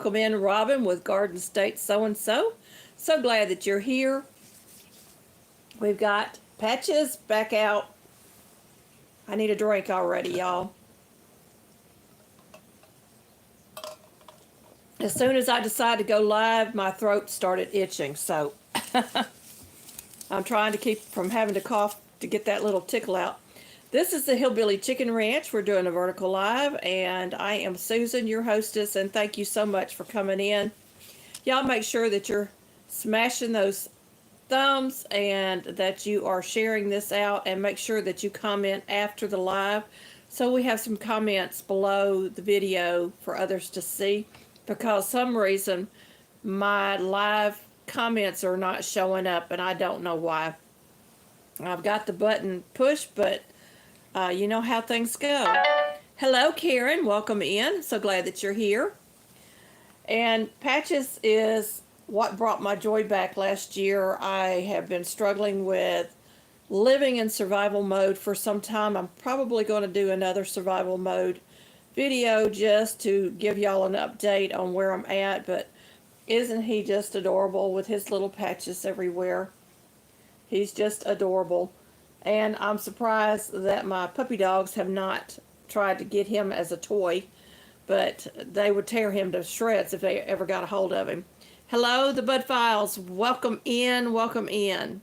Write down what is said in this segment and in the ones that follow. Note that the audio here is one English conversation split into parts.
Welcome in, Robin, with Garden State So-and-So. So glad that you're here. We've got Patches back out. I need a drink already, y'all. As soon as I decided to go live, my throat started itching. So I'm trying to keep from having to cough to get that little tickle out. This is the Hillbilly Chicken Ranch. We're doing a vertical live, and I am Susan, your hostess, and thank you so much for coming in. Y'all make sure that you're smashing those thumbs and that you are sharing this out, and make sure that you comment after the live so we have some comments below the video for others to see, because some reason my live comments are not showing up and I don't know why. I've got the button pushed, but you know how things go. Hello, Karen. Welcome in. So glad that you're here. And Patches is what brought my joy back last year. I have been struggling with living in survival mode for some time. I'm probably going to do another survival mode video just to give y'all an update on where I'm at. But isn't he just adorable with his little patches everywhere? He's just adorable. And I'm surprised that my puppy dogs have not tried to get him as a toy, but they would tear him to shreds if they ever got a hold of him. Hello, the Bud Files. Welcome in, welcome in.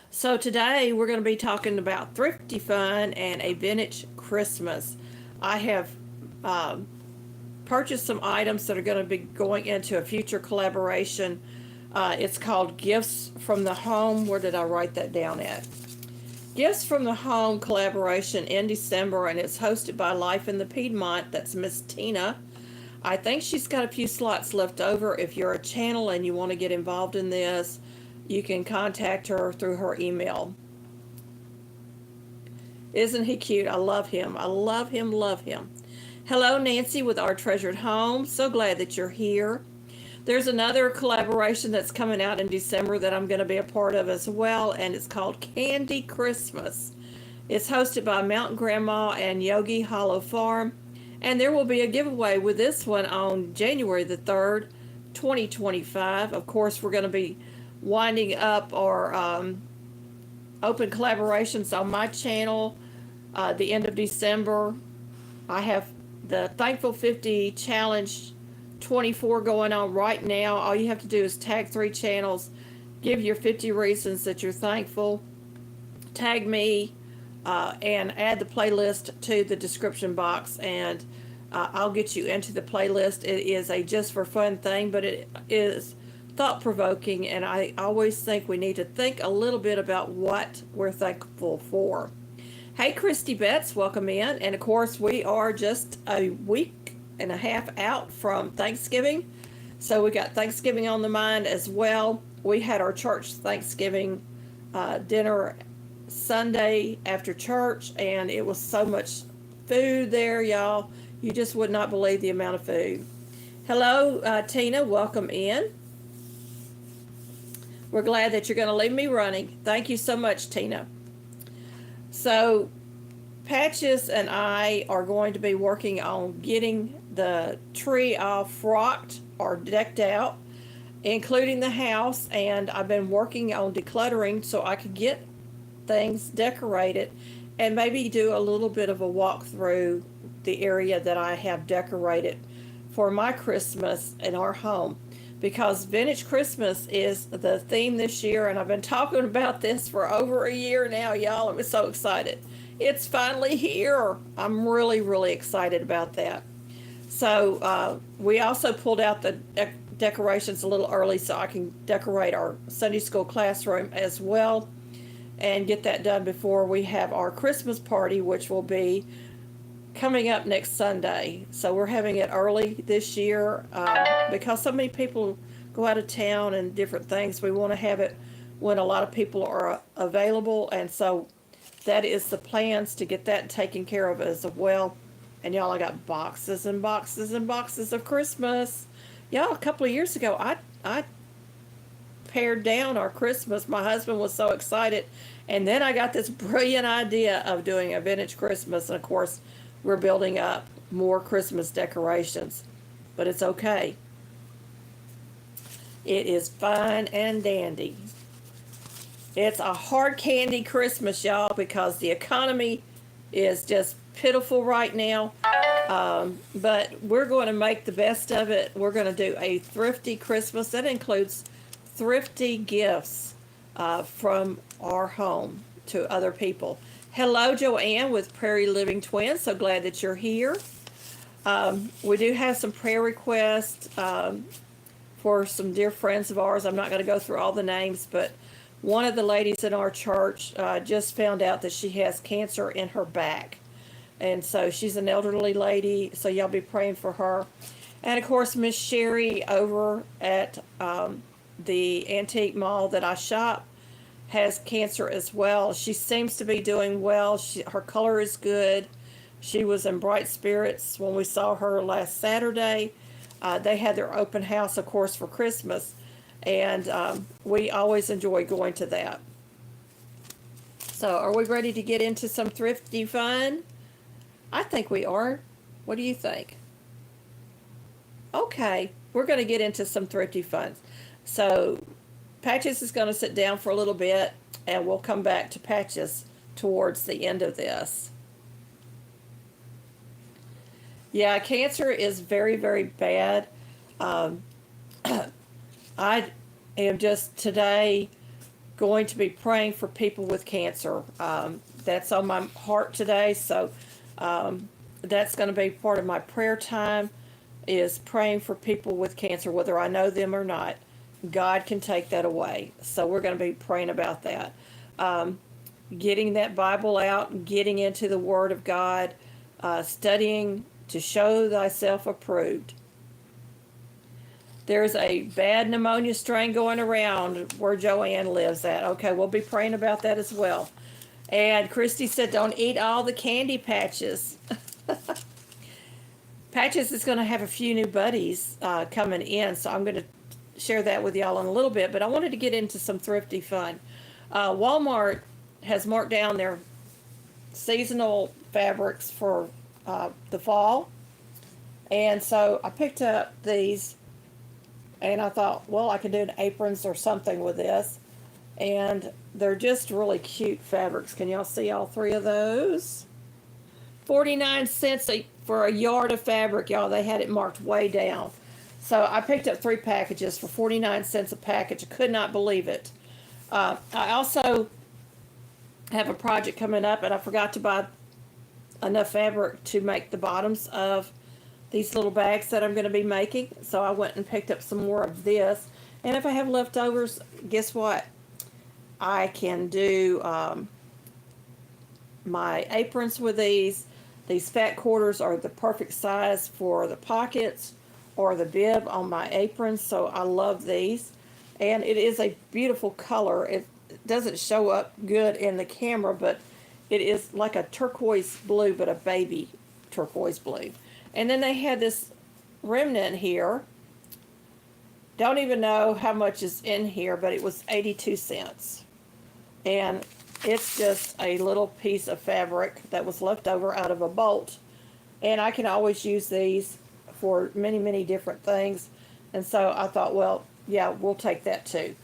So today we're going to be talking about thrifty fun and a vintage Christmas. I have purchased some items that are going to be going into a future collaboration. It's called Gifts from the Home. Where did I write that down at? Gifts from the Home collaboration in December, and it's hosted by Life in the Piedmont. That's Miss Tina. I think she's got a few slots left over. If you're a channel and you want to get involved in this, you can contact her through her email. Isn't he cute? I love him. I love him, love him. Hello, Nancy with Our Treasured Home. So glad that you're here. There's another collaboration that's coming out in December that I'm going to be a part of as well, and it's called Candy Christmas. It's hosted by Mountain Grandma and Yogi Hollow Farm, and there will be a giveaway with this one on January the 3rd, 2025. Of course, we're going to be winding up our open collaborations on my channel the end of December. I have the Thankful 50 Challenge 24 going on right now. All you have to do is tag 3 channels, give your 50 reasons that you're thankful, tag me, and add the playlist to the description box, and I'll get you into the playlist. It is a just for fun thing, but it is thought-provoking, and I always think we need to think a little bit about what we're thankful for. Hey, Christy Betts, welcome in. And of course, we are just a week and a half out from Thanksgiving, so we got Thanksgiving on the mind as well. We had our church Thanksgiving dinner Sunday after church, and it was so much food there, y'all. You just would not believe the amount of food. Hello, Tina, welcome in. We're glad that you're going to leave me running. Thank you so much, Tina. So Patches and I are going to be working on getting the tree all frocked or decked out, including the house, and I've been working on decluttering so I could get things decorated and maybe do a little bit of a walk through the area that I have decorated for my Christmas in our home, because vintage Christmas is the theme this year, and I've been talking about this for over a year now, y'all. I'm so excited. It's finally here. I'm really, really excited about that. So we also pulled out the decorations a little early so I can decorate our Sunday school classroom as well and get that done before we have our Christmas party, which will be coming up next Sunday. So we're having it early this year because so many people go out of town and different things. We want to have it when a lot of people are available, and so that is the plans to get that taken care of as well. And y'all, I got boxes and boxes and boxes of Christmas. Y'all, a couple of years ago, I pared down our Christmas. My husband was so excited. And then I got this brilliant idea of doing a vintage Christmas. And of course, we're building up more Christmas decorations, but it's okay. It is fine and dandy. It's a hard candy Christmas, y'all, because the economy is just pitiful right now. But we're going to make the best of it. We're going to do a thrifty Christmas. That includes thrifty gifts from our home to other people. Hello, Joanne with Prairie Living Twins. So glad that you're here. We do have some prayer requests for some dear friends of ours. I'm not going to go through all the names, but one of the ladies in our church just found out that she has cancer in her back. And so she's an elderly lady, so y'all be praying for her. And of course, Miss Sherry over at the antique mall that I shop has cancer as well. She seems to be doing well. Her color is good. She was in bright spirits when we saw her last Saturday. They had their open house, of course, for Christmas. And we always enjoy going to that. So are we ready to get into some thrifty fun? I think we are. What do you think? Okay, we're going to get into some thrifty fun. So Patches is going to sit down for a little bit, and we'll come back to Patches towards the end of this. Yeah, cancer is very, very bad. I am just today going to be praying for people with cancer. That's on my heart today, so that's going to be part of my prayer time, is praying for people with cancer, whether I know them or not. God can take that away. So we're going to be praying about that. Getting that Bible out, getting into the Word of God, studying to show thyself approved. There's a bad pneumonia strain going around where Joanne lives at. Okay, we'll be praying about that as well. And Christy said, don't eat all the candy, Patches. Patches is going to have a few new buddies coming in, so I'm going to share that with y'all in a little bit. But I wanted to get into some thrifty fun. Walmart has marked down their seasonal fabrics for the fall. And so I picked up these, and I thought, well, I could do an aprons or something with this. And they're just really cute fabrics. Can y'all see all three of those? 49 cents for a yard of fabric, y'all. They had it marked way down. So I picked up 3 packages for 49 cents a package. I could not believe it. I also have a project coming up, and I forgot to buy enough fabric to make the bottoms of these little bags that I'm going to be making. So I went and picked up some more of this. And if I have leftovers, guess what? I can do my aprons with these. These fat quarters are the perfect size for the pockets or the bib on my aprons, so I love these. And it is a beautiful color. It doesn't show up good in the camera, but it is like a turquoise blue, but a baby turquoise blue. And then they had this remnant here. Don't even know how much is in here, but it was 82 cents. And it's just a little piece of fabric that was left over out of a bolt. And I can always use these for many, many different things. And so I thought, well, yeah, we'll take that too.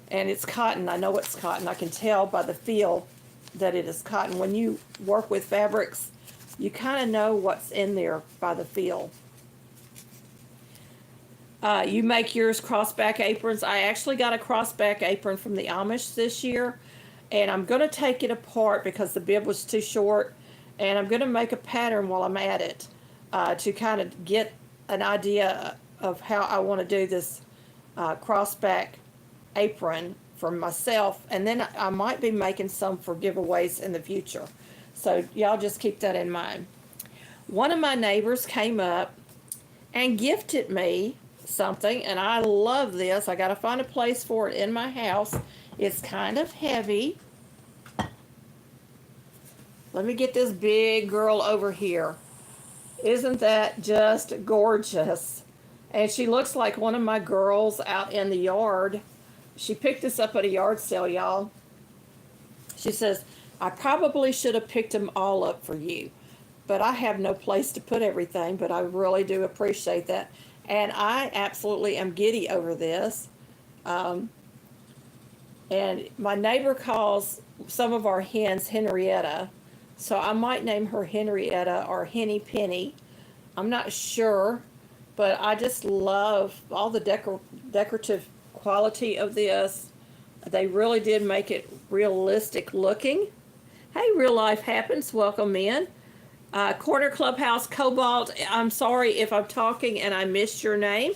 And it's cotton. I know it's cotton. I can tell by the feel that it is cotton. When you work with fabrics, you kind of know what's in there by the feel. You make yours crossback aprons. I actually got a crossback apron from the Amish this year. And I'm going to take it apart because the bib was too short. And I'm going to make a pattern while I'm at it to kind of get an idea of how I want to do this crossback apron for myself. And then I might be making some for giveaways in the future. So y'all just keep that in mind. One of my neighbors came up and gifted me something. And I love this. I got to find a place for it in my house. It's kind of heavy. Let me get this big girl over here. Isn't that just gorgeous? And she looks like one of my girls out in the yard. She picked this up at a yard sale, y'all. She says, I probably should have picked them all up for you. but I have no place to put everything, but I really do appreciate that. And I absolutely am giddy over this. Um, and my neighbor calls some of our hens Henrietta, so I might name her Henrietta or Henny Penny. I'm not sure, but I just love all the decorative quality of this. They really did make it realistic looking. Hey, Real Life Happens, welcome in. Corner Clubhouse Cobalt, I'm sorry if I'm talking and I missed your name,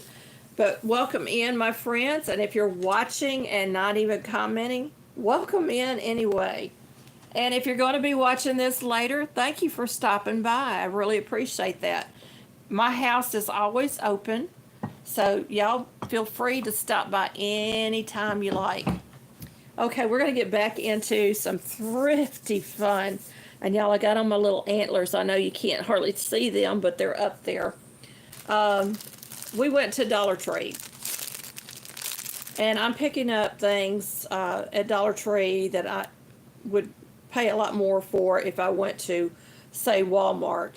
but welcome in, my friends. And if you're watching and not even commenting, welcome in anyway. And if you're going to be watching this later, thank you for stopping by. I really appreciate that. My house is always open, so y'all feel free to stop by anytime you like. Okay, we're going to get back into some thrifty fun. And y'all, I got on my little antlers. I know you can't hardly see them, but they're up there. We went to Dollar Tree. And I'm picking up things at Dollar Tree that I would pay a lot more for if I went to, say, Walmart.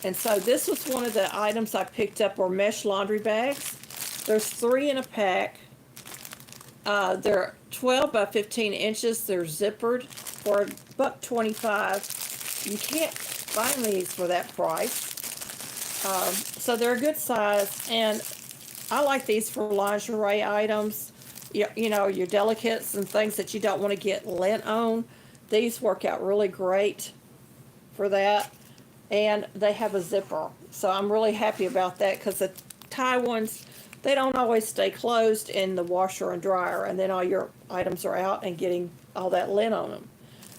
And so this was one of the items I picked up were mesh laundry bags. There's 3 in a pack. They're 12 by 15 inches. They're zippered for $1.25. You can't find these for that price. So they're a good size, and I like these for lingerie items. You know, your delicates and things that you don't want to get lint on. These work out really great for that. And they have a zipper. So I'm really happy about that because the tie ones, they don't always stay closed in the washer and dryer, and then all your items are out and getting all that lint on them.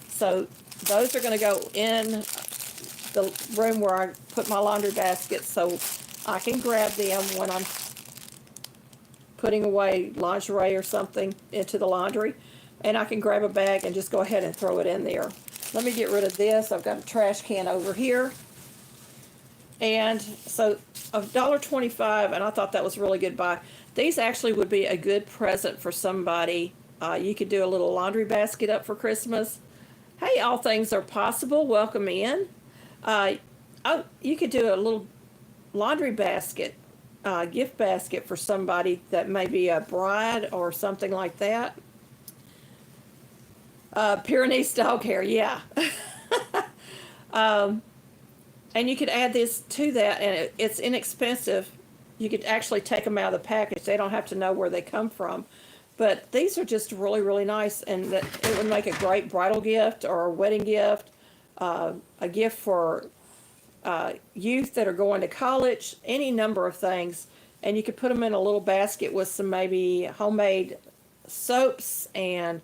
So those are going to go in the room where I put my laundry basket so I can grab them when I'm putting away lingerie or something into the laundry. And I can grab a bag and just go ahead and throw it in there. Let me get rid of this. I've got a trash can over here. And so $1.25, and I thought that was a really good buy. These actually would be a good present for somebody. You could do a little laundry basket up for Christmas. Hey, all things are possible. Welcome in. You could do a little laundry basket, gift basket for somebody that may be a bride or something like that. Pyrenees dog hair, yeah. And you could add this to that, and it's inexpensive. You could actually take them out of the package. They don't have to know where they come from. But these are just really, really nice, and that it would make a great bridal gift or a wedding gift, a gift for youth that are going to college, any number of things. And you could put them in a little basket with some maybe homemade soaps and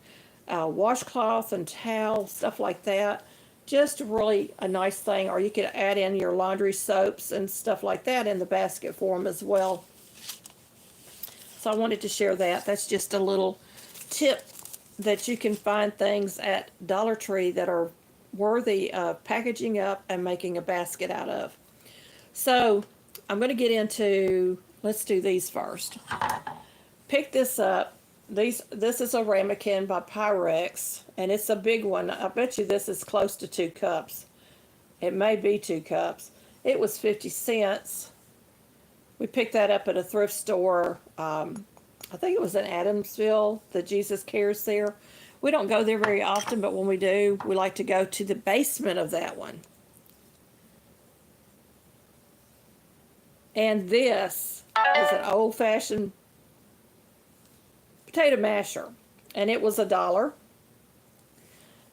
washcloth and towel, stuff like that. Just really a nice thing. Or you could add in your laundry soaps and stuff like that in the basket for them as well. So I wanted to share that. That's just a little tip that you can find things at Dollar Tree that are worthy of packaging up and making a basket out of. So I'm going to get into, let's do these first. Pick this up. This is a ramekin by Pyrex, and it's a big one. I bet you this is close to 2 cups. It may be 2 cups. It was 50 cents. We picked that up at a thrift store. I think it was in Adamsville, the Jesus Cares there. We don't go there very often, but when we do, we like to go to the basement of that one. And this is an old-fashioned potato masher, and it was $1.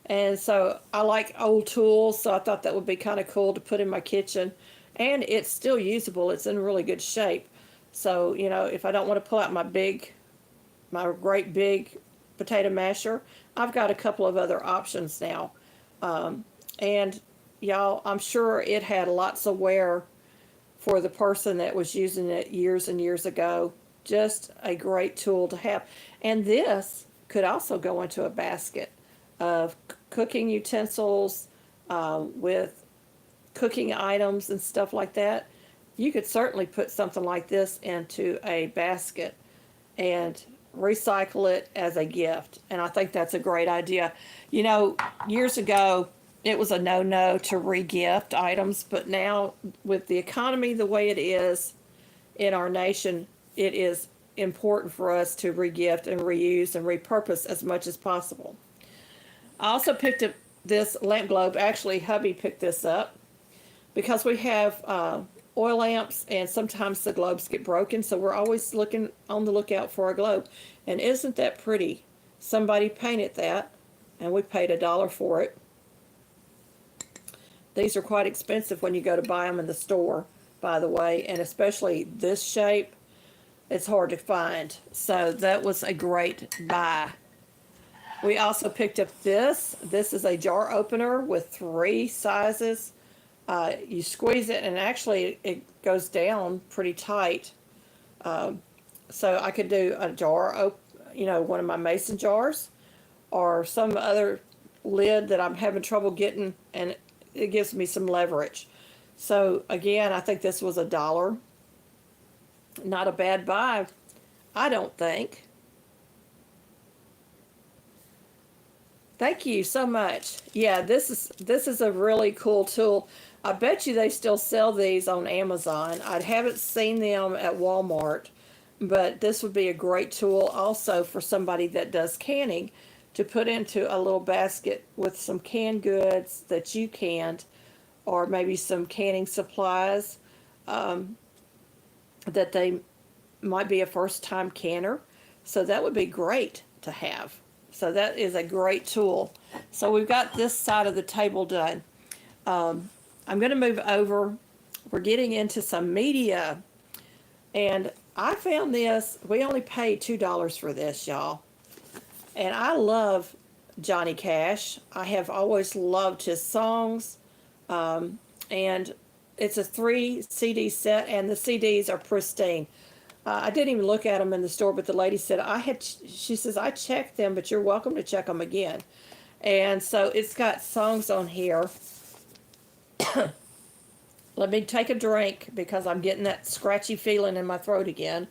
And so I like old tools, so I thought that would be kind of cool to put in my kitchen. And it's still usable. It's in really good shape. So, you know, if I don't want to pull out my great big potato masher, I've got a couple of other options now. And y'all, I'm sure it had lots of wear for the person that was using it years and years ago. Just a great tool to have. And this could also go into a basket of cooking utensils, with cooking items and stuff like that. You could certainly put something like this into a basket and recycle it as a gift. And I think that's a great idea. You know, years ago, it was a no-no to re-gift items, but now with the economy the way it is in our nation, it is important for us to re-gift and reuse and repurpose as much as possible. I also picked up this lamp globe. Actually, hubby picked this up because we have oil lamps and sometimes the globes get broken, so we're always looking on the lookout for a globe. And isn't that pretty? Somebody painted that and we paid $1 for it. These are quite expensive when you go to buy them in the store, by the way, and especially this shape, it's hard to find. So that was a great buy. We also picked up this. This is a jar opener with 3 sizes. You squeeze it and actually it goes down pretty tight. So I could do a jar, one of my mason jars or some other lid that I'm having trouble getting, and it gives me some leverage. So again, I think this was $1. Not a bad buy, I don't think. Thank you so much. Yeah, this is a really cool tool. I bet you they still sell these on Amazon. I haven't seen them at Walmart, but this would be a great tool also for somebody that does canning to put into a little basket with some canned goods that you canned, or maybe some canning supplies that they might be a first-time canner. So that would be great to have. So that is a great tool. So we've got this side of the table done. I'm going to move over. We're getting into some media. And I found this. We only paid $2 for this, y'all. And I love Johnny Cash. I have always loved his songs. And it's a 3 CD set, and the CDs are pristine. I didn't even look at them in the store, but the lady said, she says, I checked them, but you're welcome to check them again. And so it's got songs on here. Let me take a drink because I'm getting that scratchy feeling in my throat again.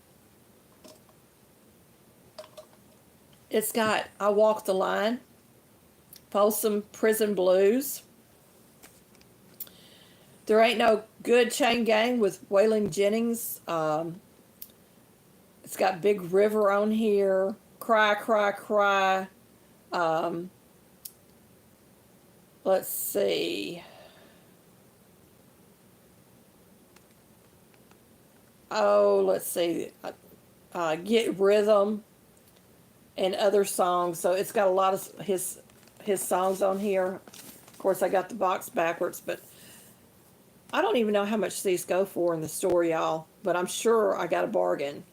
It's got I Walk the Line, Folsom Prison Blues, There Ain't No Good Chain Gang with Waylon Jennings. It's got Big River on here, Cry, Cry, Cry. Let's see. Let's see. Get Rhythm and other songs. So it's got a lot of his songs on here. Of course, I got the box backwards, but I don't even know how much these go for in the store, y'all. But I'm sure I got a bargain.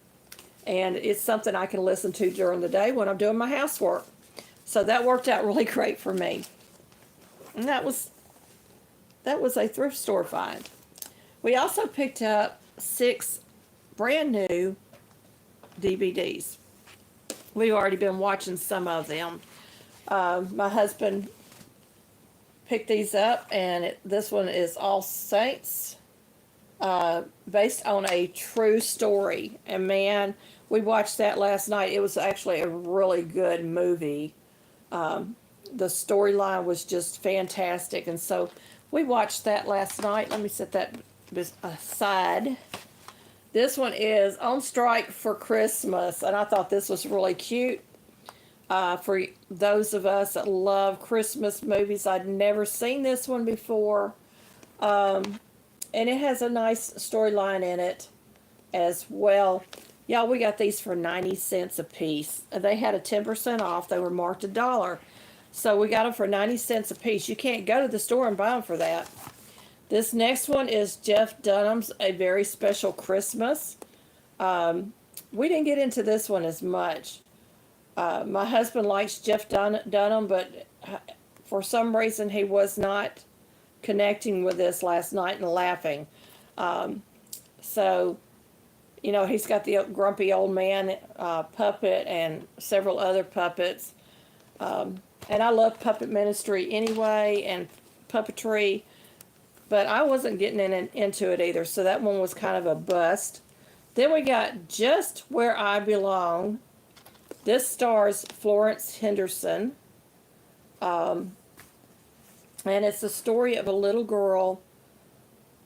And it's something I can listen to during the day when I'm doing my housework. So that worked out really great for me. And that was a thrift store find. We also picked up 6 brand new DVDs. We've already been watching some of them. My husband picked these up, and this one is All Saints, based on a true story. And man, we watched that last night. It was actually a really good movie. The storyline was just fantastic, and so we watched that last night. Let me set that aside. This one is On Strike for Christmas, and I thought this was really cute. For those of us that love Christmas movies, I'd never seen this one before. And it has a nice storyline in it as well. Y'all, we got these for 90 cents a piece. They had a 10% off. They were marked $1. So we got them for 90 cents a piece. You can't go to the store and buy them for that. This next one is Jeff Dunham's A Very Special Christmas. We didn't get into this one as much. My husband likes Jeff Dunham, but for some reason he was not connecting with this last night and laughing. So, he's got the grumpy old man puppet and several other puppets. And I love puppet ministry anyway and puppetry, but I wasn't getting into it either, so that one was kind of a bust. Then we got Just Where I Belong. This stars Florence Henderson. And it's the story of a little girl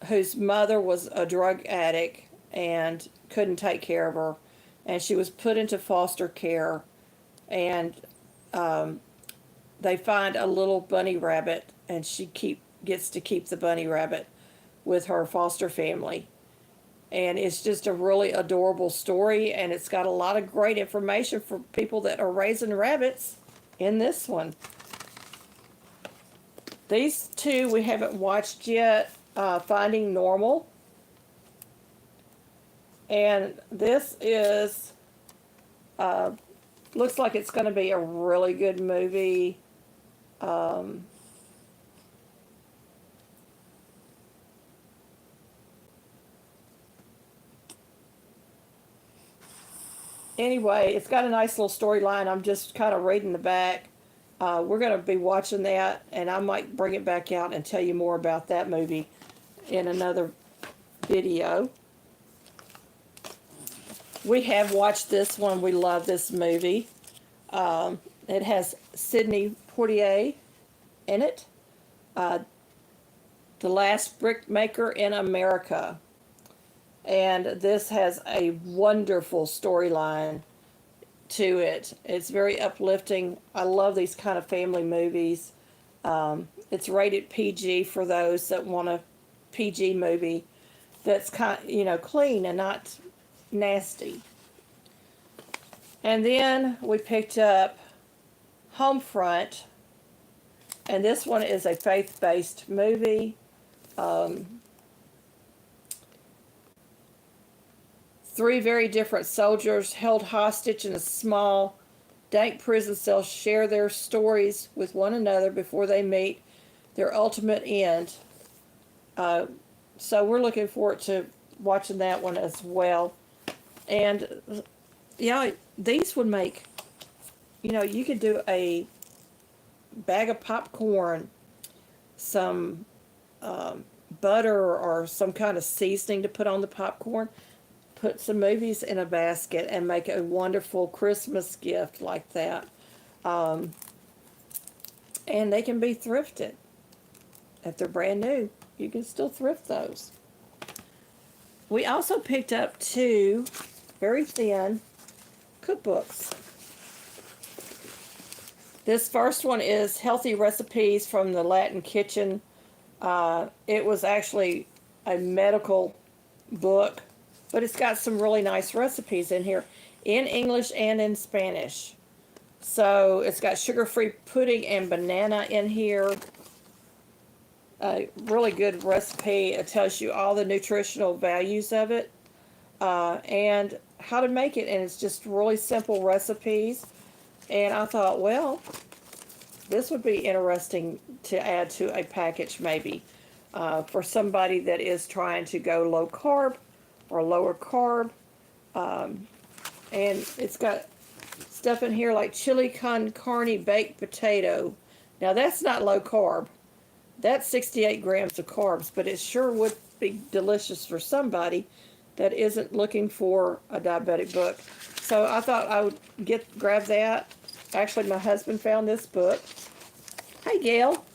whose mother was a drug addict and couldn't take care of her. And she was put into foster care. And um, they find a little bunny rabbit, and gets to keep the bunny rabbit with her foster family. And it's just a really adorable story, and it's got a lot of great information for people that are raising rabbits in this one. These two we haven't watched yet, Finding Normal. And this is, looks like it's going to be a really good movie. Anyway, it's got a nice little storyline. I'm just kind of reading the back. We're going to be watching that, and I might bring it back out and tell you more about that movie in another video. We have watched this one. We love this movie. It has Sidney Poitier in it. The Last Brickmaker in America. And this has a wonderful storyline to it. It's very uplifting. I love these kind of family movies. It's rated PG for those that want a PG movie that's clean and not nasty. And then we picked up Homefront, and this one is a faith-based movie. Three very different soldiers held hostage in a small, dank prison cell share their stories with one another before they meet their ultimate end. So we're looking forward to watching that one as well. And yeah, these would make, you could do a bag of popcorn, some butter or some kind of seasoning to put on the popcorn, put some movies in a basket, and make a wonderful Christmas gift like that. And they can be thrifted. If they're brand new, you can still thrift those. We also picked up two very thin cookbooks. This first one is Healthy Recipes from the Latin Kitchen. It was actually a medical book, but it's got some really nice recipes in here, in English and in Spanish. So it's got sugar-free pudding and banana in here. A really good recipe. It tells you all the nutritional values of it and how to make it. And it's just really simple recipes. And I thought, well, this would be interesting to add to a package maybe for somebody that is trying to go low carb or lower carb. And it's got stuff in here like chili con carne baked potato. Now that's not low carb. That's 68 grams of carbs, but it sure would be delicious for somebody that isn't looking for a diabetic book. So I thought I would grab that. Actually, my husband found this book. Hi, Gail.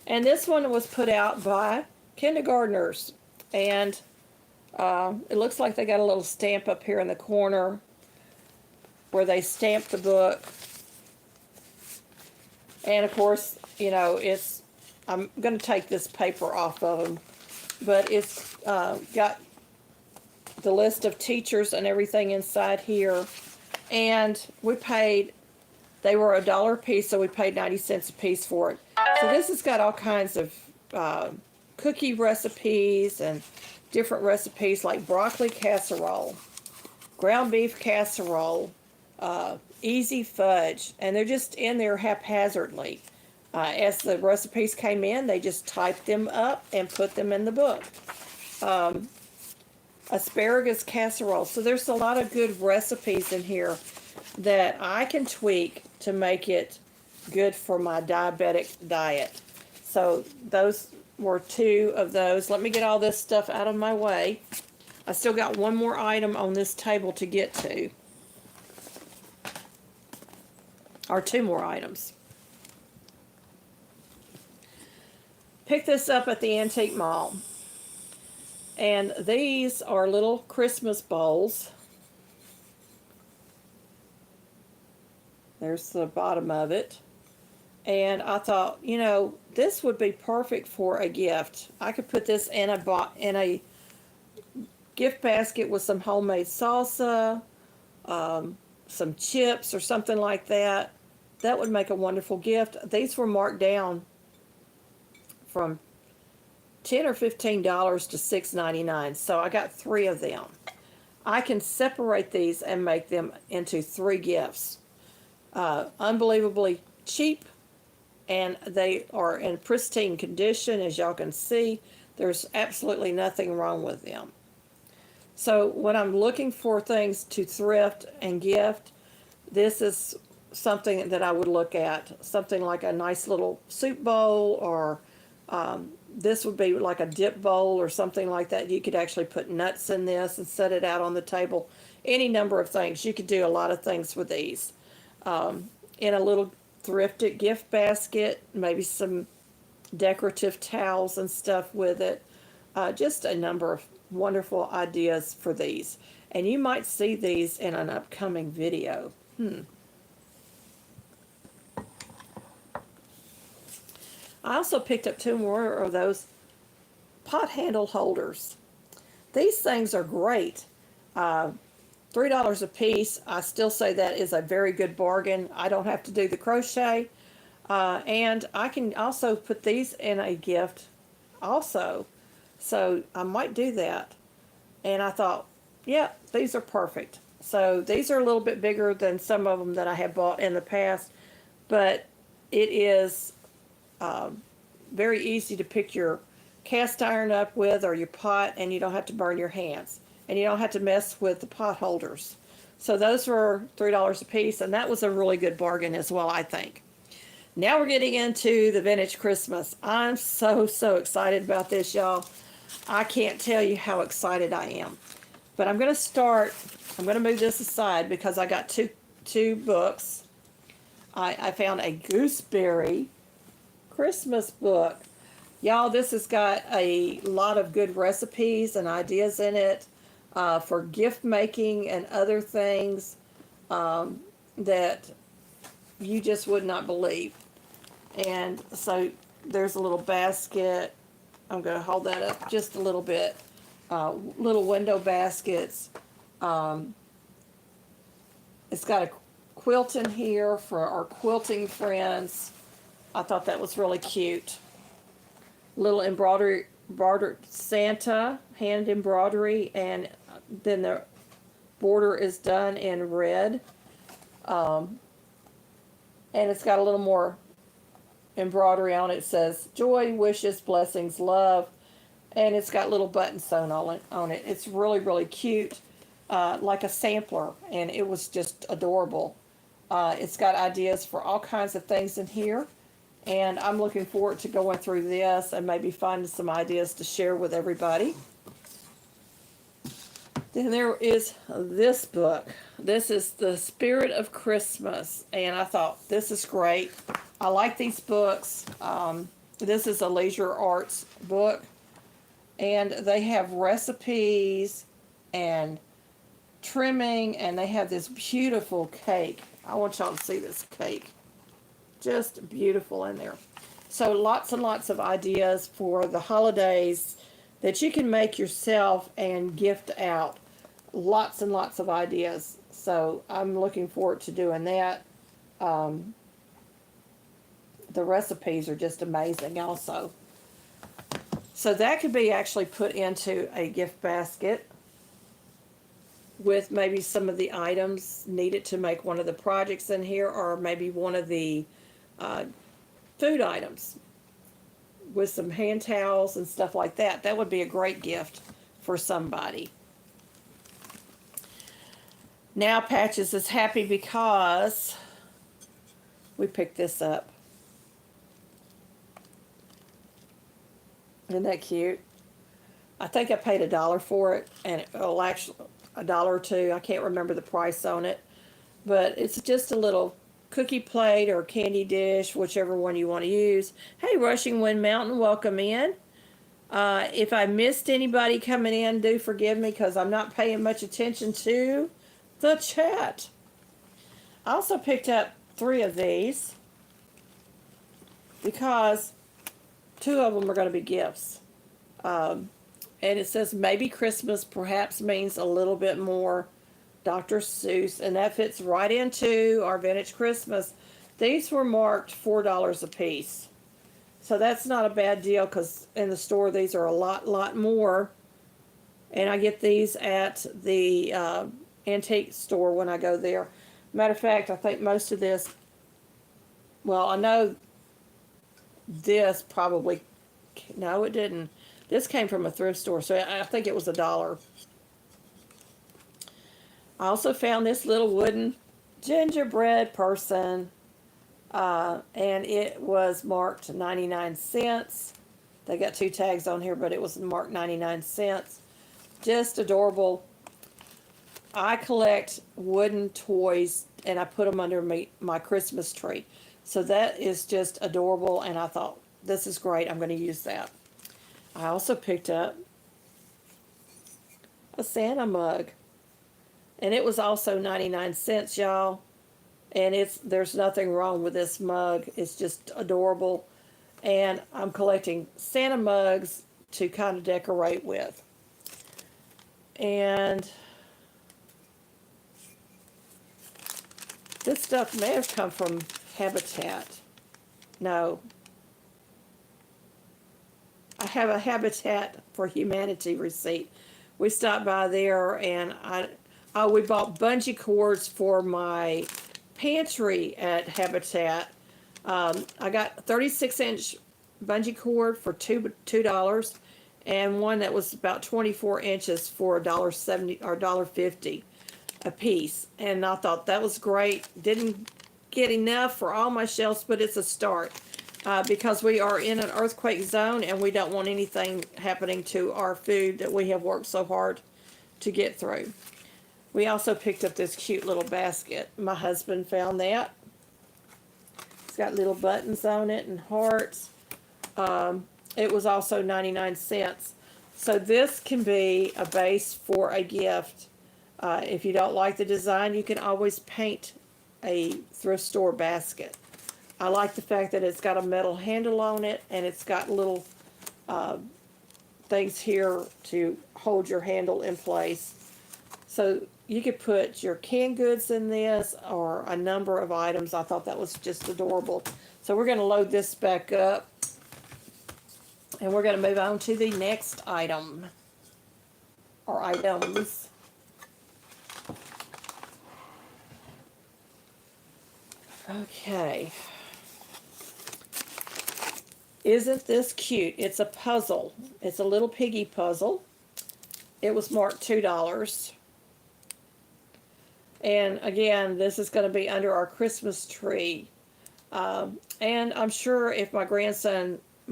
And this one was put out by kindergartners. And it looks like they got a little stamp up here in the corner where they stamped the book. And of course, I'm going to take this paper off of them, but it's got the list of teachers and everything inside here. And they were $1 a piece, so we paid 90 cents a piece for it. So this has got all kinds of cookie recipes and different recipes like broccoli casserole, ground beef casserole, easy fudge, and they're just in there haphazardly. As the recipes came in, they just typed them up and put them in the book. Asparagus casserole. So there's a lot of good recipes in here that I can tweak to make it good for my diabetic diet. So those were two of those. Let me get all this stuff out of my way. I still got one more item on this table to get to. Or two more items. Picked this up at the antique mall. And these are little Christmas bowls. There's the bottom of it. And I thought, you know, this would be perfect for a gift. I could put this in a gift basket with some homemade salsa, some chips or something like that. That would make a wonderful gift. These were marked down from $10 or $15 to $6.99. So I got 3 of them. I can separate these and make them into 3 gifts. Unbelievably cheap, and they are in pristine condition. As y'all can see, there's absolutely nothing wrong with them. So when I'm looking for things to thrift and gift, this is something that I would look at. Something like a nice little soup bowl, or this would be like a dip bowl or something like that. You could actually put nuts in this and set it out on the table. Any number of things. You could do a lot of things with these. In a little thrifted gift basket, maybe some decorative towels and stuff with it. Just a number of wonderful ideas for these. And you might see these in an upcoming video. I also picked up 2 more of those pot handle holders. These things are great. $3 a piece. I still say that is a very good bargain. I don't have to do the crochet. And I can also put these in a gift also. So I might do that. And I thought, yeah, these are perfect. So these are a little bit bigger than some of them that I have bought in the past. But it is very easy to pick your cast iron up with, or your pot, and you don't have to burn your hands. And you don't have to mess with the pot holders. So those were $3 a piece, and that was a really good bargain as well, I think. Now we're getting into the vintage Christmas. I'm so excited about this, y'all. I can't tell you how excited I am. But I'm going to move this aside because I got two books. I found a gooseberry Christmas book. Y'all, this has got a lot of good recipes and ideas in it for gift making and other things that you just would not believe. And so there's a little basket. I'm going to hold that up just a little bit. Little window baskets. It's got a quilt in here for our quilting friends. I thought that was really cute. Little embroidered Santa, hand embroidery, and then the border is done in red. And it's got a little more embroidery on it. It says joy, wishes, blessings, love, and it's got little buttons sewn on it. It's really cute, like a sampler, and it was just adorable. It's got ideas for all kinds of things in here, and I'm looking forward to going through this and maybe finding some ideas to share with everybody. Then there is this book. This is The Spirit of Christmas, and I thought, this is great. I like these books. This is a leisure arts book, and they have recipes and trimming, and they have this beautiful cake. I want y'all to see this cake. Just beautiful in there. So lots and lots of ideas for the holidays that you can make yourself and gift out. Lots and lots of ideas. So I'm looking forward to doing that. The recipes are just amazing also. So that could be actually put into a gift basket with maybe some of the items needed to make one of the projects in here, or maybe one of the food items with some hand towels and stuff like that. That would be a great gift for somebody. Now Patches is happy because we picked this up. Isn't that cute? I think I paid $1 for it, and it'll actually $1 or $2. I can't remember the price on it, but it's just a little cookie plate or candy dish, whichever one you want to use. Hey, Rushing Wind Mountain, welcome in. If I missed anybody coming in, do forgive me because I'm not paying much attention to the chat. I also picked up 3 of these because 2 of them are going to be gifts. And it says maybe Christmas perhaps means a little bit more Dr. Seuss, and that fits right into our vintage Christmas. These were marked $4 a piece. So that's not a bad deal because in the store these are a lot more. And I get these at the antique store when I go there. Matter of fact, I think most of this, well, I know this probably, no it didn't. This came from a thrift store, so I think it was $1. I also found this little wooden gingerbread person, and it was marked 99 cents. They got 2 tags on here, but it was marked 99 cents. Just adorable. I collect wooden toys, and I put them under my Christmas tree. So that is just adorable, and I thought, this is great. I'm going to use that. I also picked up a Santa mug. And it was also 99 cents, y'all. And there's nothing wrong with this mug. It's just adorable. And I'm collecting Santa mugs to kind of decorate with. And this stuff may have come from Habitat. No. I have a Habitat for Humanity receipt. We stopped by there and we bought bungee cords for my pantry at Habitat. I got 36-inch bungee cord for $2 and one that was about 24 inches for $1.70 or $1.50 a piece. And I thought that was great. Didn't get enough for all my shelves, but it's a start. Because we are in an earthquake zone and we don't want anything happening to our food that we have worked so hard to get through. We also picked up this cute little basket. My husband found that. It's got little buttons on it and hearts. It was also 99 cents. So this can be a base for a gift. If you don't like the design, you can always paint a thrift store basket. I like the fact that it's got a metal handle on it and it's got little things here to hold your handle in place. So you could put your canned goods in this or a number of items. I thought that was just adorable. So we're going to load this back up. And we're going to move on to the next item. Or items. Okay. Isn't this cute? It's a puzzle. It's a little piggy puzzle. It was marked $2. And again, this is going to be under our Christmas tree. And I'm sure if my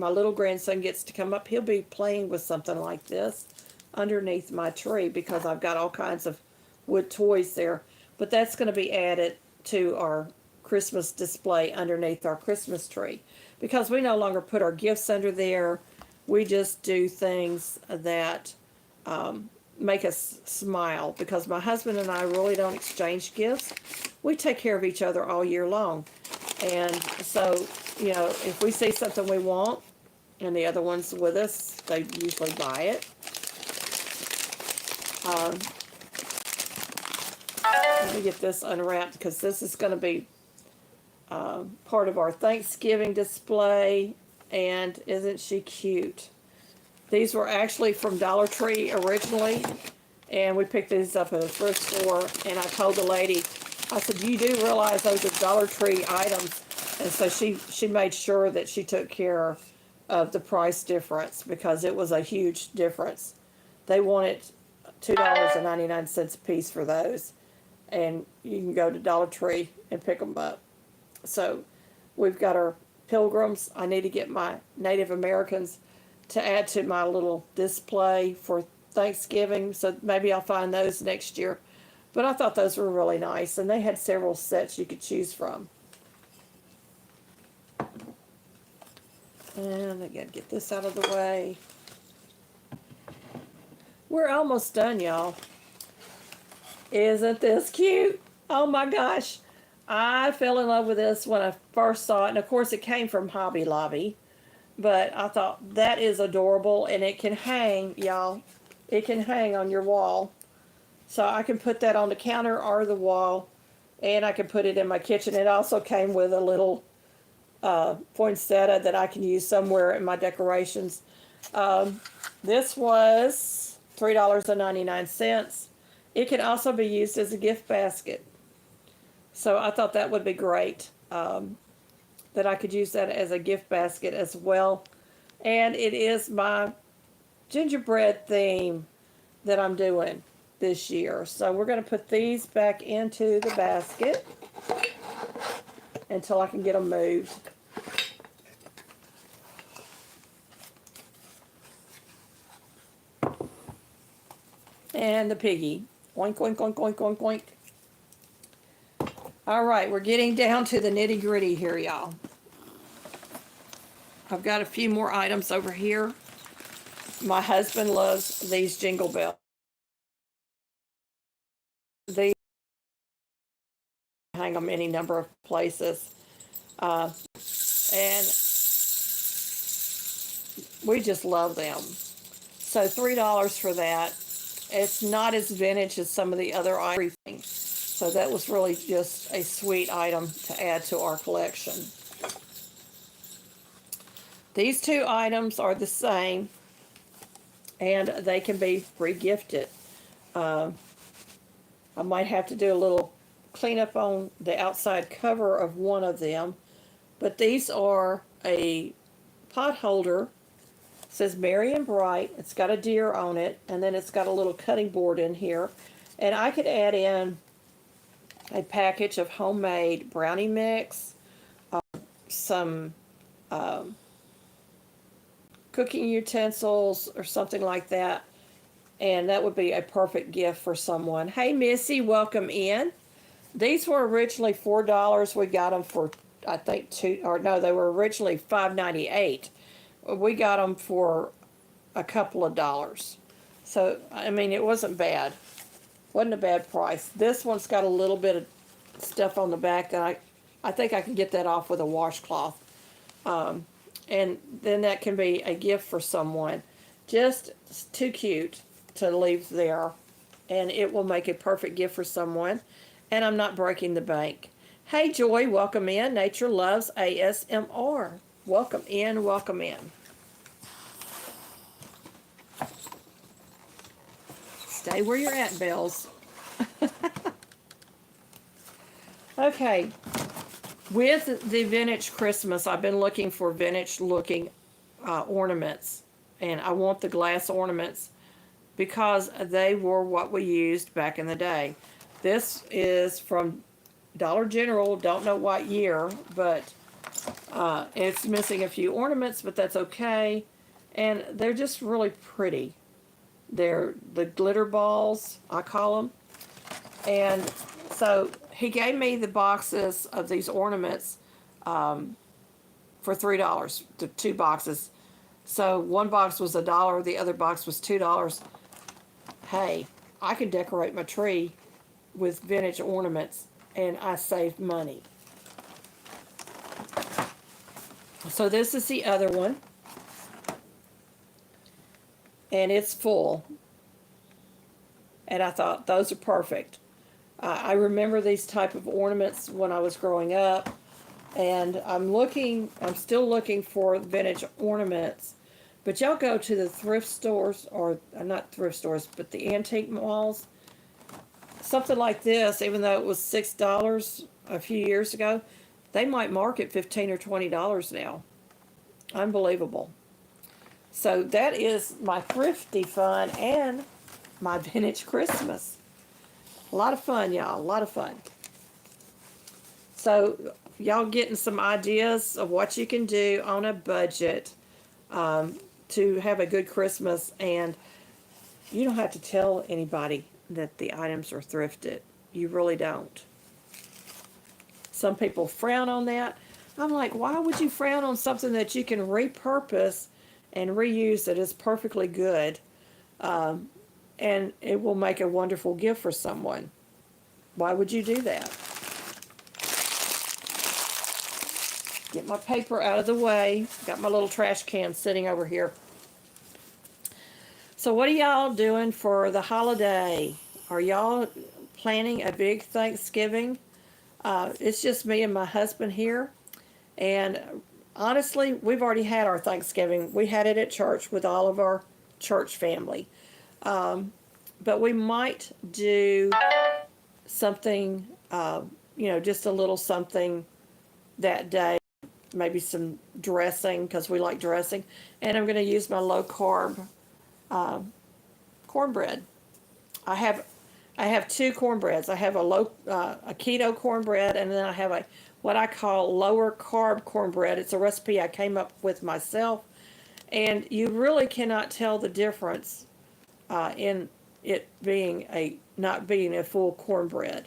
little grandson gets to come up, he'll be playing with something like this underneath my tree because I've got all kinds of wood toys there. But that's going to be added to our Christmas display underneath our Christmas tree. Because we no longer put our gifts under there. We just do things that make us smile, because my husband and I really don't exchange gifts. We take care of each other all year long. And so, you know, if we see something we want and the other one's with us, they usually buy it. Let me get this unwrapped because this is going to be part of our Thanksgiving display. And isn't she cute? These were actually from Dollar Tree originally, and we picked these up at a thrift store, and I told the lady, I said, you do realize those are Dollar Tree items? And so she made sure that she took care of the price difference, because it was a huge difference. They wanted $2.99 a piece for those, and you can go to Dollar Tree and pick them up. So we've got our pilgrims. I need to get my Native Americans to add to my little display for Thanksgiving, so maybe I'll find those next year. But I thought those were really nice, and they had several sets you could choose from. And I gotta get this out of the way. We're almost done, y'all. Isn't this cute? Oh my gosh. I fell in love with this when I first saw it. And of course it came from Hobby Lobby. But I thought that is adorable, and it can hang, y'all. It can hang on your wall. So I can put that on the counter or the wall, and I can put it in my kitchen. It also came with a little poinsettia that I can use somewhere in my decorations. This was $3.99. It can also be used as a gift basket. So I thought that would be great. That I could use that as a gift basket as well. And it is my gingerbread theme that I'm doing this year. So we're going to put these back into the basket until I can get them moved. And the piggy. Oink, oink, oink, oink, oink, oink. All right, we're getting down to the nitty gritty here, y'all. I've got a few more items over here. My husband loves these jingle bells. They hang them any number of places. And we just love them. So $3 for that. It's not as vintage as some of the other items. So that was really just a sweet item to add to our collection. These two items are the same, and they can be re-gifted. I might have to do a little cleanup on the outside cover of one of them, but these are a pot holder. It says Merry and Bright. It's got a deer on it, and then it's got a little cutting board in here. And I could add in a package of homemade brownie mix, some cooking utensils or something like that, and that would be a perfect gift for someone. Hey Missy, welcome in. These were originally $4. We got them for, I think, they were originally $5.98. We got them for a couple of dollars. So I mean, it wasn't bad. Wasn't a bad price. This one's got a little bit of stuff on the back that I think I can get that off with a washcloth. And then that can be a gift for someone. Just too cute to leave there. And it will make a perfect gift for someone. And I'm not breaking the bank. Hey Joy, welcome in. Nature Loves ASMR. Welcome in, welcome in. Stay where you're at, Bells. Okay. With the vintage Christmas, I've been looking for vintage looking ornaments. And I want the glass ornaments because they were what we used back in the day. This is from Dollar General. Don't know what year, but it's missing a few ornaments, but that's okay. And they're just really pretty. They're the glitter balls, I call them. And so he gave me the boxes of these ornaments for $3, the 2 boxes. So one box was $1, the other box was $2. Hey, I can decorate my tree with vintage ornaments, and I saved money. So this is the other one, and it's full. And I thought those are perfect. I remember these type of ornaments when I was growing up, and I'm still looking for vintage ornaments. But y'all go to the thrift stores, or not thrift stores, but the antique malls. Something like this, even though it was $6 a few years ago, they might mark it $15 or $20 now. Unbelievable. So that is my thrifty fun and my vintage Christmas. A lot of fun, y'all. A lot of fun. So y'all getting some ideas of what you can do on a budget to have a good Christmas, and you don't have to tell anybody that the items are thrifted. You really don't. Some people frown on that, I'm like, why would you frown on something that you can repurpose and reuse that is perfectly good? Um, and it will make a wonderful gift for someone. Why would you do that? Get my paper out of the way. Got my little trash can sitting over here. So what are y'all doing for the holiday? Are y'all planning a big Thanksgiving? It's just me and my husband here. And honestly, we've already had our Thanksgiving. We had it at church with all of our church family. But we might do something, just a little something that day. Maybe some dressing because we like dressing. And I'm going to use my low carb cornbread. I have two cornbreads. I have a keto cornbread, and then I have a what I call lower carb cornbread. It's a recipe I came up with myself, and you really cannot tell the difference in it being not being a full cornbread.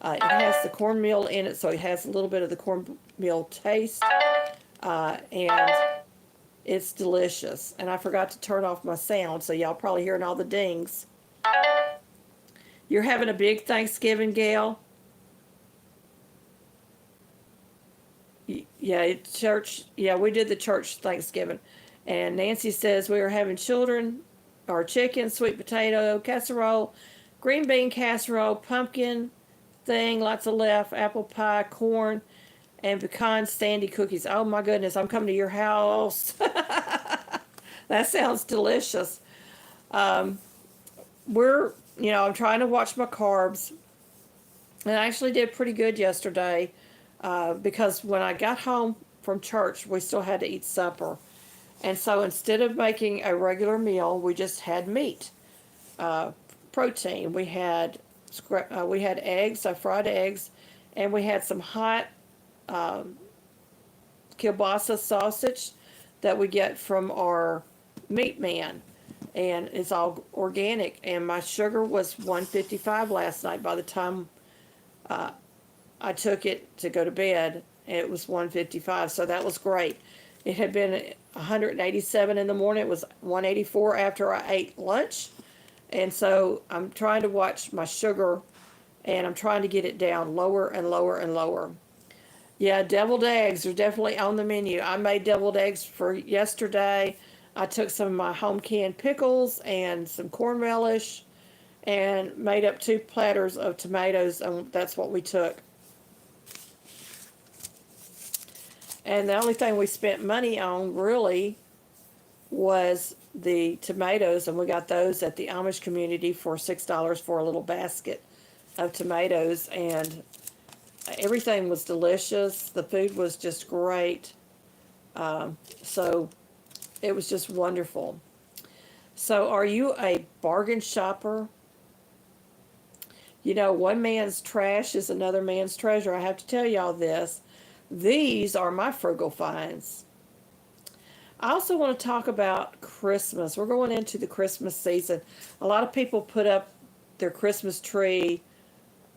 It has the cornmeal in it, so it has a little bit of the cornmeal taste, and it's delicious. And I forgot to turn off my sound, so y'all probably hearing all the dings. You're having a big Thanksgiving, Gail? Yeah, church. Yeah, we did the church Thanksgiving. And Nancy says we are having chicken, sweet potato casserole, green bean casserole, pumpkin thing, lots of left, apple pie, corn, and pecan sandy cookies. Oh my goodness, I'm coming to your house. That sounds delicious. I'm trying to watch my carbs. And I actually did pretty good yesterday because when I got home from church, we still had to eat supper. And so instead of making a regular meal, we just had meat, protein. We had eggs, fried eggs, and we had some hot kielbasa sausage that we get from our meat man. And it's all organic. And my sugar was 155 last night. By the time I took it to go to bed, it was 155. So that was great. It had been 187 in the morning. It was 184 after I ate lunch. And so I'm trying to watch my sugar, and I'm trying to get it down lower and lower and lower. Yeah, deviled eggs are definitely on the menu. I made deviled eggs for yesterday. I took some of my home canned pickles and some corn relish and made up 2 platters of tomatoes, and that's what we took. And the only thing we spent money on really was the tomatoes, and we got those at the Amish community for $6 for a little basket of tomatoes, and everything was delicious. The food was just great. So it was just wonderful. So are you a bargain shopper? One man's trash is another man's treasure. I have to tell y'all this. These are my frugal finds. I also want to talk about Christmas. We're going into the Christmas season. A lot of people put up their Christmas tree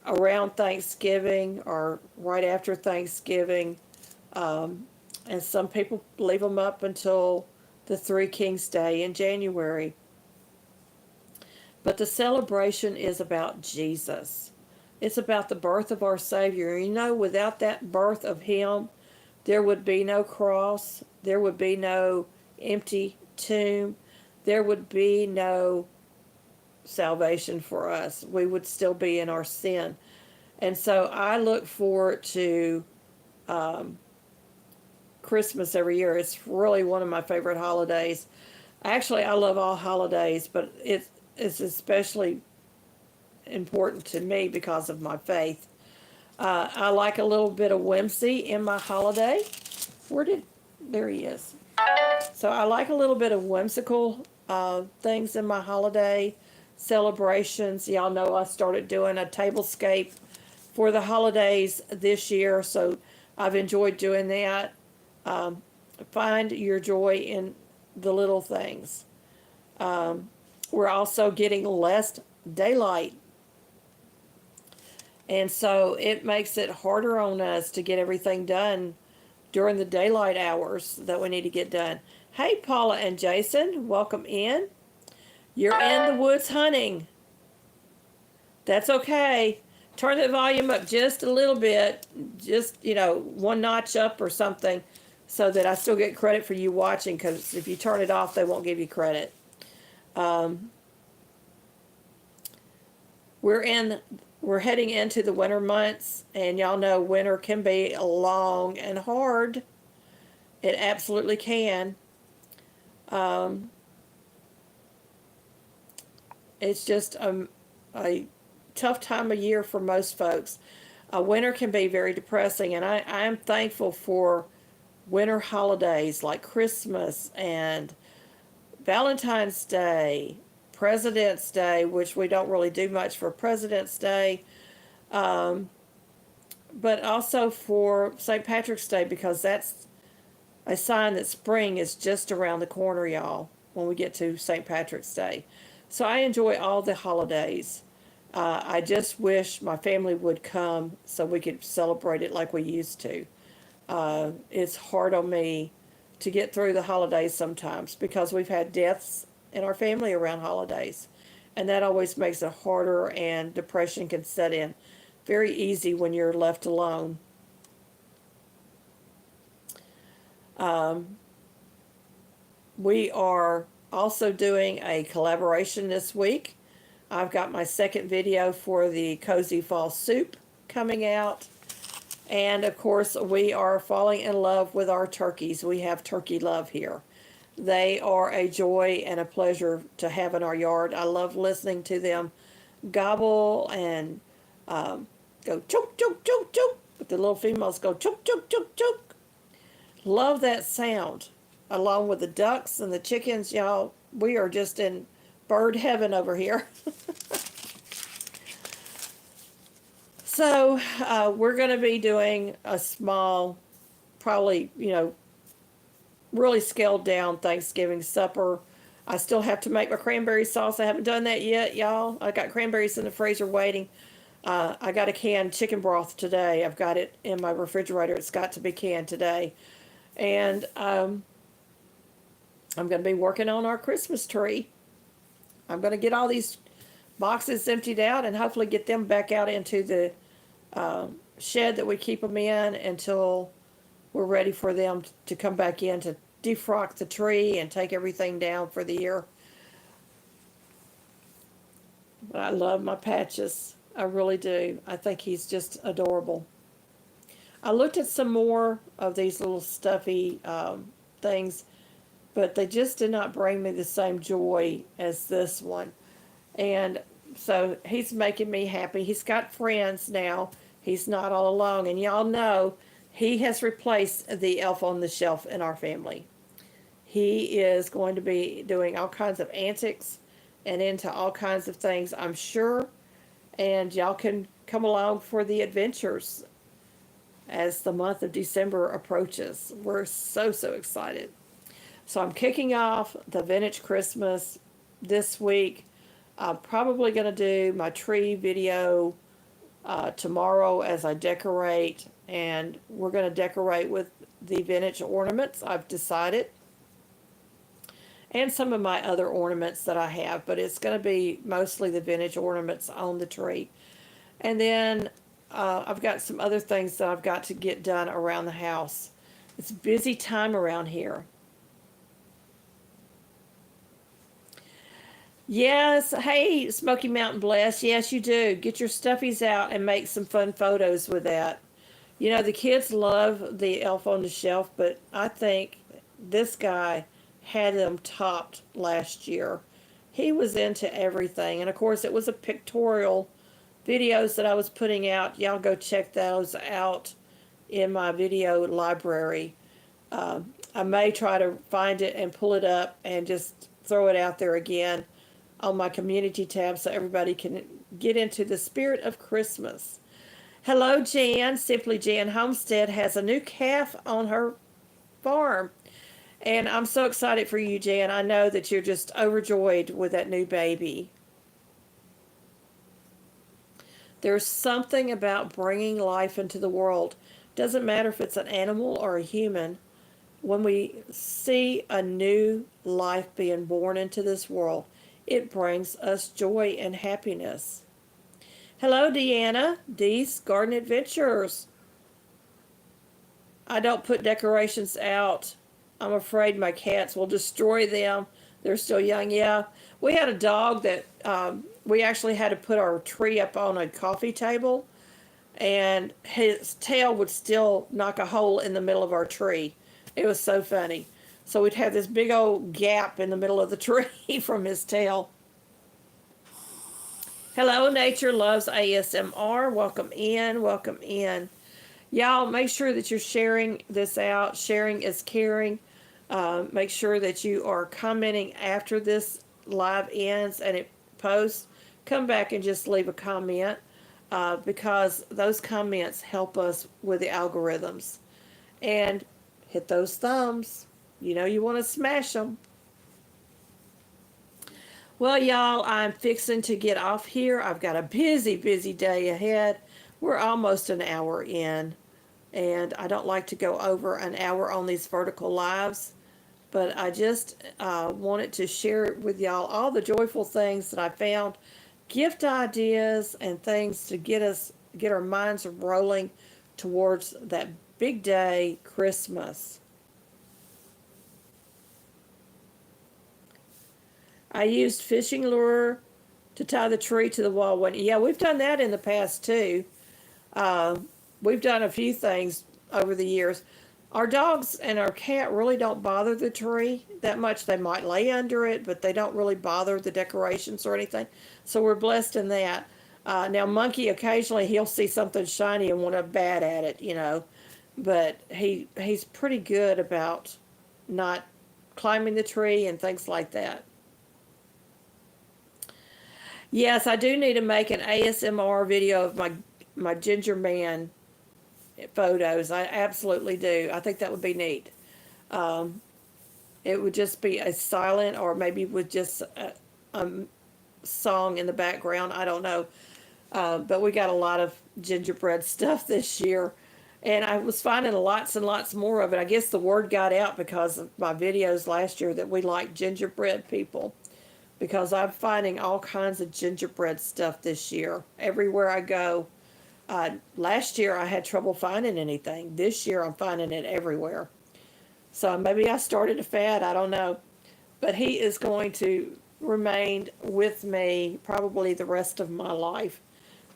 around Thanksgiving or right after Thanksgiving. And some people leave them up until the Three Kings Day in January. But the celebration is about Jesus. It's about the birth of our Savior. Without that birth of Him, there would be no cross. There would be no empty tomb. There would be no salvation for us. We would still be in our sin. And so I look forward to Christmas every year. It's really one of my favorite holidays. Actually, I love all holidays, but it's especially important to me because of my faith. I like a little bit of whimsy in my holiday. There he is. So I like a little bit of whimsical things in my holiday celebrations. Y'all know I started doing a tablescape for the holidays this year, so I've enjoyed doing that. Find your joy in the little things. We're also getting less daylight, and so it makes it harder on us to get everything done during the daylight hours that we need to get done. Hey, Paula and Jason, welcome in. You're in the woods hunting. That's okay. Turn the volume up just a little bit, just, one notch up or something, so that I still get credit for you watching, because if you turn it off, they won't give you credit. We're heading into the winter months, and y'all know winter can be long and hard. It absolutely can. It's just a tough time of year for most folks. Winter can be very depressing, and I am thankful for winter holidays like Christmas and Valentine's Day, President's Day, which we don't really do much for President's Day, but also for St. Patrick's Day, because that's a sign that spring is just around the corner, y'all, when we get to St. Patrick's Day. So I enjoy all the holidays. I just wish my family would come so we could celebrate it like we used to. It's hard on me to get through the holidays sometimes, because we've had deaths in our family around holidays, and that always makes it harder, and depression can set in very easy when you're left alone. We are also doing a collaboration this week. I've got my second video for the Cozy Fall Soup coming out. And of course, we are falling in love with our turkeys. We have turkey love here. They are a joy and a pleasure to have in our yard. I love listening to them gobble and go choke, choke, choke, choke. But the little females go choke, choke, choke, choke. Love that sound. Along with the ducks and the chickens, y'all, we are just in bird heaven over here. So we're going to be doing a small, probably, really scaled down Thanksgiving supper. I still have to make my cranberry sauce. I haven't done that yet, y'all. I got cranberries in the freezer waiting. I got a canned chicken broth today. I've got it in my refrigerator. It's got to be canned today. And I'm going to be working on our Christmas tree. I'm going to get all these boxes emptied out and hopefully get them back out into the shed that we keep them in until we're ready for them to come back in to defrock the tree and take everything down for the year. But I love my Patches. I really do. I think he's just adorable. I looked at some more of these little stuffy things, but they just did not bring me the same joy as this one. And so he's making me happy. He's got friends now. He's not all alone. And y'all know he has replaced the elf on the shelf in our family. He is going to be doing all kinds of antics and into all kinds of things, I'm sure. And y'all can come along for the adventures as the month of December approaches. We're so, so excited. So I'm kicking off the Vintage Christmas this week. I'm probably going to do my tree video tomorrow as I decorate, and we're going to decorate with the vintage ornaments, I've decided, and some of my other ornaments that I have, but it's going to be mostly the vintage ornaments on the tree. And then I've got some other things that I've got to get done around the house. It's a busy time around here. Yes, hey, Smoky Mountain Bless. Yes, you do. Get your stuffies out and make some fun photos with that. The kids love the Elf on the Shelf, but I think this guy had them topped last year. He was into everything. And, of course, it was a pictorial videos that I was putting out. Y'all go check those out in my video library. I may try to find it and pull it up and just throw it out there again on my community tab so everybody can get into the spirit of Christmas. Hello, Jan. Simply Jan Homestead has a new calf on her farm. And I'm so excited for you, Jan. I know that you're just overjoyed with that new baby. There's something about bringing life into the world Doesn't matter if it's an animal or a human. When we see a new life being born into this world, it brings us joy and happiness. Hello, Deanna. Dee's Garden Adventures. I don't put decorations out. I'm afraid my cats will destroy them. They're still young. Yeah. We had a dog that we actually had to put our tree up on a coffee table, and his tail would still knock a hole in the middle of our tree. It was so funny. So we'd have this big old gap in the middle of the tree from his tail. Hello, Nature Loves ASMR. Welcome in. Welcome in. Y'all, make sure that you're sharing this out. Sharing is caring. Make sure that you are commenting after this live ends and it posts. Come back and just leave a comment because those comments help us with the algorithms. And hit those thumbs. You know you want to smash them. Well, y'all, I'm fixing to get off here. I've got a busy, busy day ahead. We're almost an hour in, and I don't like to go over an hour on these vertical lives, but I just wanted to share with y'all all the joyful things that I found, gift ideas and things to get our minds rolling towards that big day, Christmas. I used fishing lure to tie the tree to the wall. Yeah, we've done that in the past too. We've done a few things over the years. Our dogs and our cat really don't bother the tree that much. They might lay under it, but they don't really bother the decorations or anything. So we're blessed in that. Now, Monkey, occasionally he'll see something shiny and want to bat at it, you know. But he's pretty good about not climbing the tree and things like that. Yes, I do need to make an ASMR video of my ginger man photos. I absolutely do. I think that would be neat. It would just be a silent or maybe with just a song in the background. I don't know. But we got a lot of gingerbread stuff this year. And I was finding lots and lots more of it. I guess the word got out because of my videos last year that we like gingerbread people. Because I'm finding all kinds of gingerbread stuff this year. Everywhere I go. Last year I had trouble finding anything. This year I'm finding it everywhere. So maybe I started a fad. I don't know. But he is going to remain with me probably the rest of my life.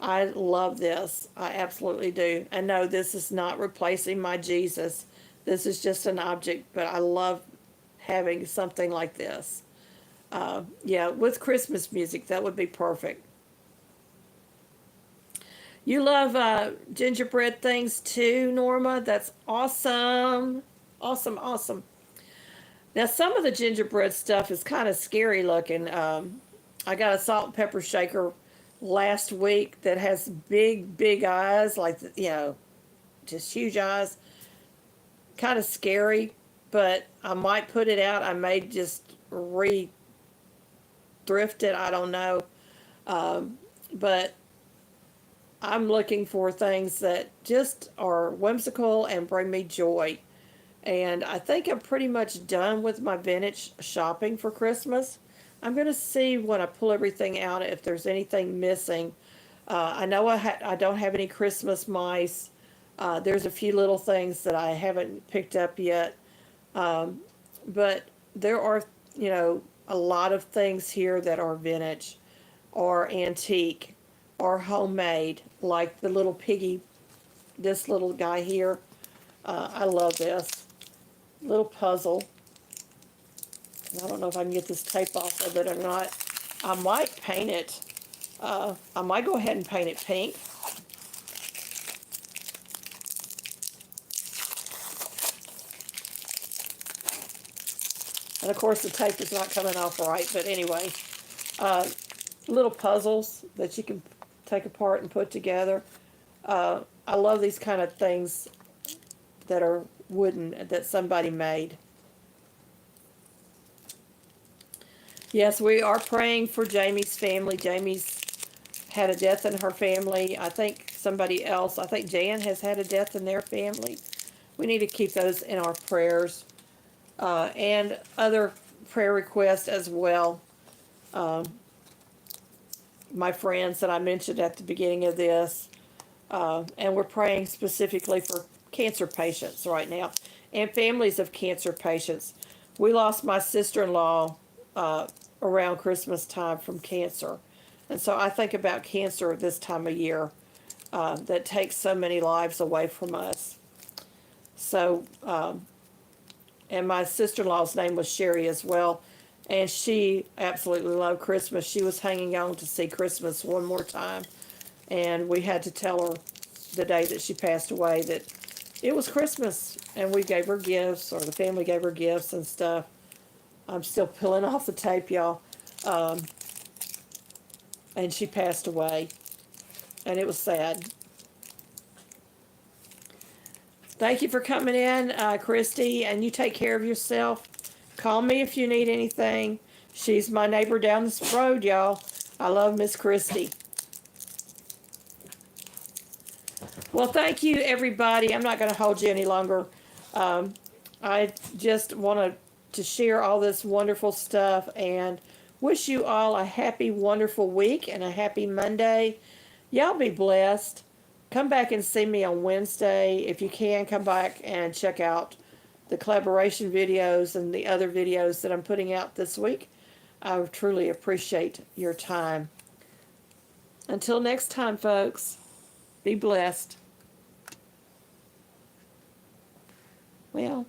I love this. I absolutely do. And no, this is not replacing my Jesus. This is just an object. But I love having something like this. Yeah, with Christmas music, that would be perfect. You love gingerbread things too, Norma? That's awesome. Awesome, awesome. Now, some of the gingerbread stuff is kind of scary looking. I got a salt and pepper shaker last week that has big, big eyes, like, you know, just huge eyes. Kind of scary, but I might put it out. I may just thrift it. I don't know. But I'm looking for things that just are whimsical and bring me joy. And I think I'm pretty much done with my vintage shopping for Christmas. I'm going to see when I pull everything out if there's anything missing. I know I don't have any Christmas mice. There's a few little things that I haven't picked up yet. But there are, you know, a lot of things here that are vintage or antique or homemade, like the little piggy, this little guy here. I love this little puzzle. I don't know if I can get this tape off of it or not. I might paint it. I might go ahead and paint it pink. And of course the tape is not coming off right, but anyway. Little puzzles that you can take apart and put together. I love these kind of things that are wooden that somebody made. Yes, we are praying for Jamie's family. Jamie's had a death in her family. I think somebody else, I think Jan has had a death in their family. We need to keep those in our prayers, and other prayer requests as well. My friends that I mentioned at the beginning of this, and we're praying specifically for cancer patients right now and families of cancer patients. We lost my sister-in-law around Christmas time from cancer. And so I think about cancer this time of year, that takes so many lives away from us. So, and my sister-in-law's name was Sherry as well. And she absolutely loved Christmas. She was hanging on to see Christmas one more time. And we had to tell her the day that she passed away that it was Christmas. And we gave her gifts, or the family gave her gifts and stuff. I'm still peeling off the tape, y'all. And she passed away. And it was sad. Thank you for coming in, Christy, and you take care of yourself. Call me if you need anything. She's my neighbor down this road, y'all. I love Miss Christy. Well, thank you, everybody. I'm not going to hold you any longer. I just wanted to share all this wonderful stuff and wish you all a happy, wonderful week and a happy Monday. Y'all be blessed. Come back and see me on Wednesday. If you can, come back and check out the collaboration videos and the other videos that I'm putting out this week. I truly appreciate your time. Until next time, folks, be blessed. Well...